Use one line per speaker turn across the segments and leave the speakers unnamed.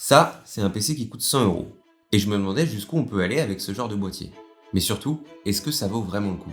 Ça, c'est un PC qui coûte 100 €. Et je me demandais jusqu'où on peut aller avec ce genre de boîtier. Mais surtout, est-ce que ça vaut vraiment le coup?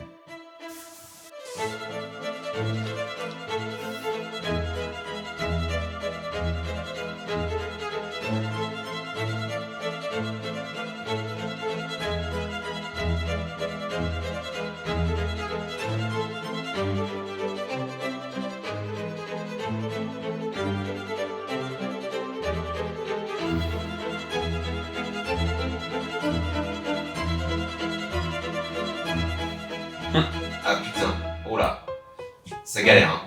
Ah putain, oh là, ça galère hein.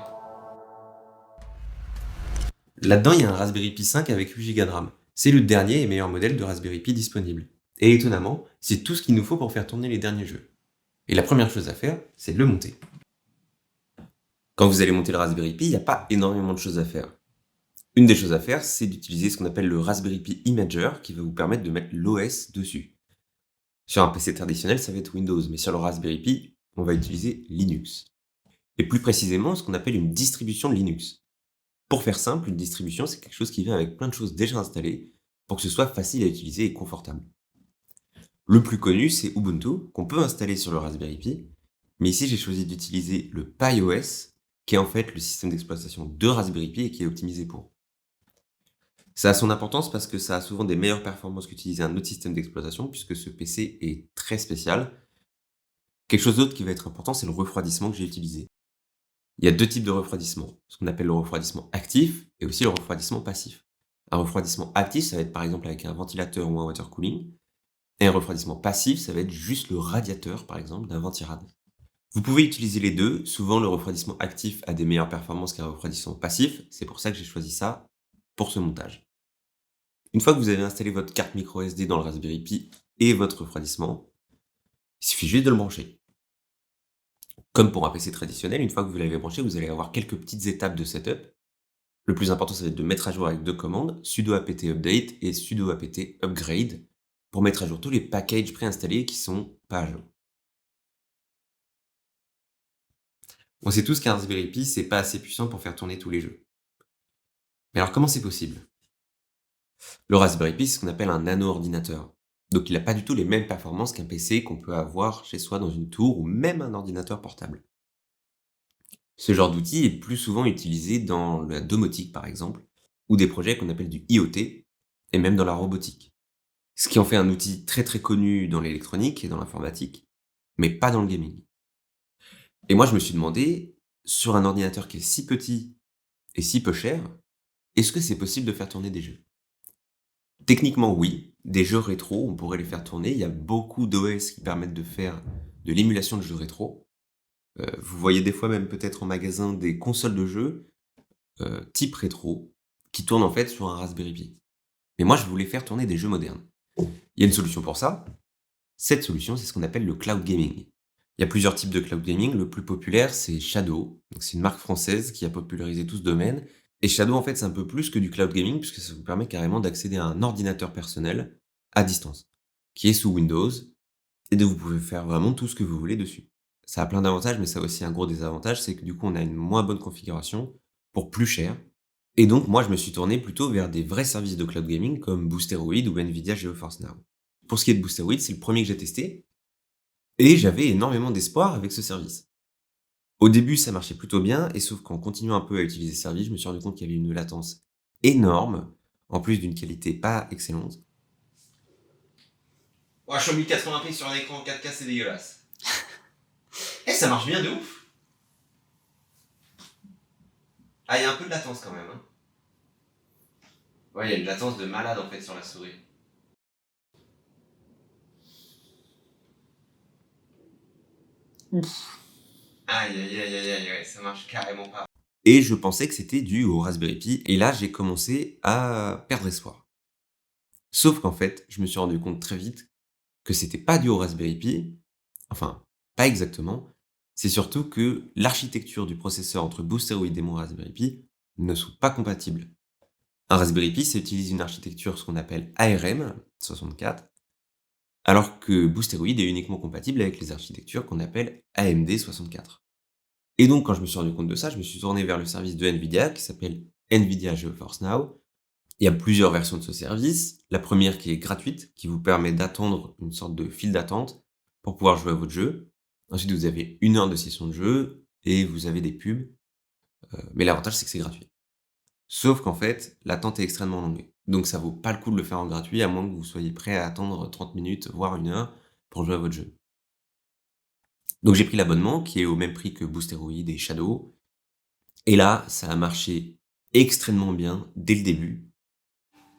Là-dedans, il y a un Raspberry Pi 5 avec 8 Go de RAM. C'est le dernier et meilleur modèle de Raspberry Pi disponible. Et étonnamment, c'est tout ce qu'il nous faut pour faire tourner les derniers jeux. Et la première chose à faire, c'est de le monter. Quand vous allez monter le Raspberry Pi, il n'y a pas énormément de choses à faire. Une des choses à faire, c'est d'utiliser ce qu'on appelle le Raspberry Pi Imager qui va vous permettre de mettre l'OS dessus. Sur un PC traditionnel, ça va être Windows, mais sur le Raspberry Pi, on va utiliser Linux. Et plus précisément, ce qu'on appelle une distribution de Linux. Pour faire simple, une distribution, c'est quelque chose qui vient avec plein de choses déjà installées pour que ce soit facile à utiliser et confortable. Le plus connu, c'est Ubuntu, qu'on peut installer sur le Raspberry Pi, mais ici j'ai choisi d'utiliser le PiOS, qui est en fait le système d'exploitation de Raspberry Pi et qui est optimisé pour. Ça a son importance parce que ça a souvent des meilleures performances qu'utiliser un autre système d'exploitation, puisque ce PC est très spécial. Quelque chose d'autre qui va être important, c'est le refroidissement que j'ai utilisé. Il y a deux types de refroidissement, ce qu'on appelle le refroidissement actif et aussi le refroidissement passif. Un refroidissement actif, ça va être par exemple avec un ventilateur ou un water cooling, et un refroidissement passif, ça va être juste le radiateur par exemple d'un ventirad. Vous pouvez utiliser les deux, souvent le refroidissement actif a des meilleures performances qu'un refroidissement passif, c'est pour ça que j'ai choisi ça pour ce montage. Une fois que vous avez installé votre carte micro SD dans le Raspberry Pi et votre refroidissement, il suffit juste de le brancher. Comme pour un PC traditionnel, une fois que vous l'avez branché, vous allez avoir quelques petites étapes de setup. Le plus important, ça va être de mettre à jour avec deux commandes, sudo apt update et sudo apt upgrade, pour mettre à jour tous les packages préinstallés qui sont pas à jour. On sait tous qu'un Raspberry Pi, c'est pas assez puissant pour faire tourner tous les jeux. Mais alors comment c'est possible? Le Raspberry Pi, c'est ce qu'on appelle un nano-ordinateur. Donc il n'a pas du tout les mêmes performances qu'un PC qu'on peut avoir chez soi dans une tour ou même un ordinateur portable. Ce genre d'outil est plus souvent utilisé dans la domotique par exemple, ou des projets qu'on appelle du IoT, et même dans la robotique. Ce qui en fait un outil très très connu dans l'électronique et dans l'informatique, mais pas dans le gaming. Et moi je me suis demandé, sur un ordinateur qui est si petit et si peu cher, est-ce que c'est possible de faire tourner des jeux? Techniquement oui, des jeux rétro, on pourrait les faire tourner, il y a beaucoup d'OS qui permettent de faire de l'émulation de jeux rétro. Vous voyez des fois même peut-être en magasin des consoles de jeux, type rétro, qui tournent en fait sur un Raspberry Pi. Mais moi je voulais faire tourner des jeux modernes. Il y a une solution pour ça. Cette solution, c'est ce qu'on appelle le cloud gaming. Il y a plusieurs types de cloud gaming. Le plus populaire, c'est Shadow. Donc, c'est une marque française qui a popularisé tout ce domaine. Et Shadow, en fait, c'est un peu plus que du cloud gaming, puisque ça vous permet carrément d'accéder à un ordinateur personnel à distance, qui est sous Windows, et de vous pouvez faire vraiment tout ce que vous voulez dessus. Ça a plein d'avantages, mais ça a aussi un gros désavantage, c'est que du coup, on a une moins bonne configuration pour plus cher. Et donc, moi, je me suis tourné plutôt vers des vrais services de cloud gaming comme Boosteroid ou Nvidia GeForce Now. Pour ce qui est de Boosteroid, c'est le premier que j'ai testé, et j'avais énormément d'espoir avec ce service. Au début, ça marchait plutôt bien, et sauf qu'en continuant un peu à utiliser ce service, je me suis rendu compte qu'il y avait une latence énorme, en plus d'une qualité pas excellente. Ouais, je suis en 1080p sur un écran 4K, c'est dégueulasse. Eh, ça marche bien de ouf. Ah, il y a un peu de latence quand même. Hein. Ouais, il y a une latence de malade en fait sur la souris. Aïe, aïe, aïe, aïe, aïe, ouais, ça marche carrément pas. Et je pensais que c'était dû au Raspberry Pi, et là j'ai commencé à perdre espoir. Sauf qu'en fait, je me suis rendu compte très vite que c'était pas dû au Raspberry Pi, enfin, pas exactement, c'est surtout que l'architecture du processeur entre Boosteroid et mon Raspberry Pi ne sont pas compatibles. Un Raspberry Pi, ça utilise une architecture ce qu'on appelle ARM64, alors que Boosteroid est uniquement compatible avec les architectures qu'on appelle AMD64. Et donc, quand je me suis rendu compte de ça, je me suis tourné vers le service de Nvidia qui s'appelle Nvidia GeForce Now, Il y a plusieurs versions de ce service. La première qui est gratuite, qui vous permet d'attendre une sorte de file d'attente pour pouvoir jouer à votre jeu. Ensuite, vous avez 1 heure de session de jeu et vous avez des pubs, mais l'avantage, c'est que c'est gratuit. Sauf qu'en fait, l'attente est extrêmement longue. Donc ça vaut pas le coup de le faire en gratuit, à moins que vous soyez prêt à attendre 30 minutes, voire 1 heure, pour jouer à votre jeu. Donc j'ai pris l'abonnement, qui est au même prix que Boosteroid et Shadow. Et là, ça a marché extrêmement bien dès le début.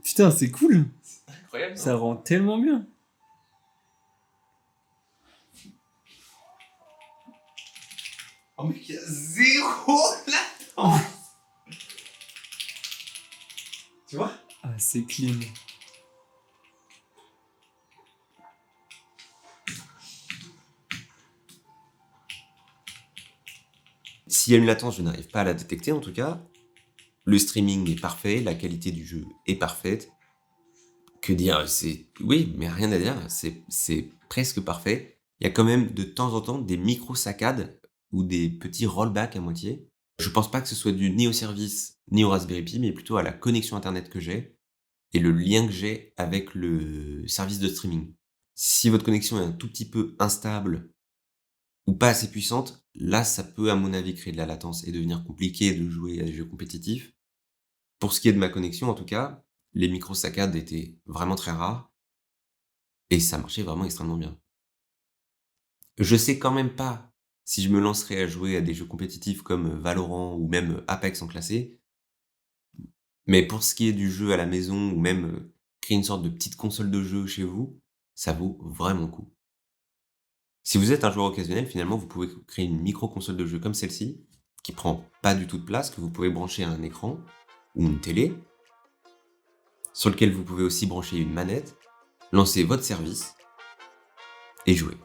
Putain, c'est cool.
Incroyable,
Ça rend tellement bien.
Oh mec, il y a zéro latence. Tu vois?
Ah, c'est clean.
S'il y a une latence, je n'arrive pas à la détecter en tout cas. Le streaming est parfait, la qualité du jeu est parfaite. Que dire? Oui, mais rien à dire, c'est presque parfait. Il y a quand même de temps en temps des micro-saccades ou des petits rollbacks à moitié. Je pense pas que ce soit dû ni au service, ni au Raspberry Pi, mais plutôt à la connexion internet que j'ai et le lien que j'ai avec le service de streaming. Si votre connexion est un tout petit peu instable ou pas assez puissante, là, ça peut, à mon avis, créer de la latence et devenir compliqué de jouer à des jeux compétitifs. Pour ce qui est de ma connexion, en tout cas, les micro-saccades étaient vraiment très rares et ça marchait vraiment extrêmement bien. Je sais quand même pas si je me lancerais à jouer à des jeux compétitifs comme Valorant ou même Apex en classé, mais pour ce qui est du jeu à la maison ou même créer une sorte de petite console de jeu chez vous, ça vaut vraiment le coup. Si vous êtes un joueur occasionnel, finalement, vous pouvez créer une micro-console de jeu comme celle-ci, qui prend pas du tout de place, que vous pouvez brancher à un écran ou une télé, sur lequel vous pouvez aussi brancher une manette, lancer votre service et jouer.